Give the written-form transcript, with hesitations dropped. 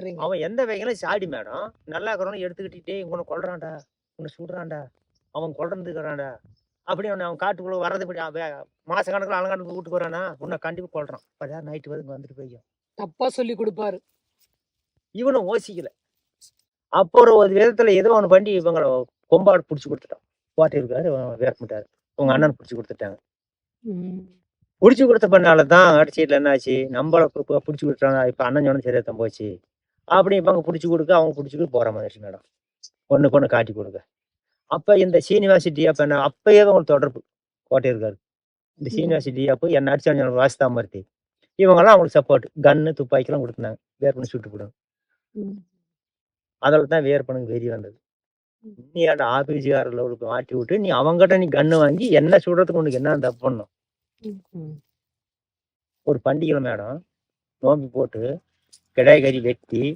சொல்றீங்க. அவன் எந்த வகையிலும் சாடி மேடம். நல்லா இருக்கிறவன எடுத்துக்கிட்டே இவனை கொல்றான்டா, உன்னை சுடுறான்டா, அவன் கொல்றதுக்குறான்டா அப்படி அவன் காட்டுக்குள்ள வர்றது மாச கணக்குல அலங்காட்டுக்கு கூட்டு போறானா உன்னை கண்டிப்பா கொல்றான். அப்பதான் நைட்டு வந்து வந்துட்டு போய் தப்பா சொல்லி கொடுப்பாரு. இவனும் யோசிக்கல. அப்போ ஒரு விதத்துல ஏதோ ஒன்று பண்ணி இவங்களை கொம்பாடு பிடிச்சி கொடுத்துட்டான். கோட்டை இருக்காரு வேர்மிட்டாரு. உங்க அண்ணன் பிடிச்சி கொடுத்துட்டாங்க. பிடிச்சி கொடுத்த பண்ணாலதான் அடிச்சீட்ல என்ன ஆச்சு, நம்மள பிடிச்சி கொடுத்தாங்க. இப்ப அண்ணன் சொன்ன சரியா தான் போச்சு அப்படி இவங்க பிடிச்சி கொடுக்க அவங்க பிடிச்சிக்கிட்டு போற மாதிரி மேடம். ஒண்ணுக்கு ஒண்ணு காட்டி கொடுக்க. அப்ப இந்த சீனிவாசிட்டி அப்ப என்ன அப்பயே உங்களுக்கு தொடர்பு கோட்டை இருக்காரு. இந்த சீனிவாசிட்டி அப்போ என்ன அடிச்சு வாசிதாமூர்த்தி இவங்கெல்லாம் அவங்களுக்கு சப்போர்ட் கன்னு துப்பாக்கிலாம் கொடுத்துனாங்க. வேர்பண்ணி சுட்டு போடுங்க. அதில் தான் வேர்பனுக்கு வெறி வந்தது. நீ அந்த ஆபிஜிஆர்ல மாட்டி விட்டு நீ அவங்ககிட்ட நீ கன்னு வாங்கி என்ன சுடுறதுக்கு உனக்கு என்ன தப்பு பண்ணும். ஒரு பண்டிகை மேடம் நோம்பி போட்டு கிடாய் கறி வெட்டி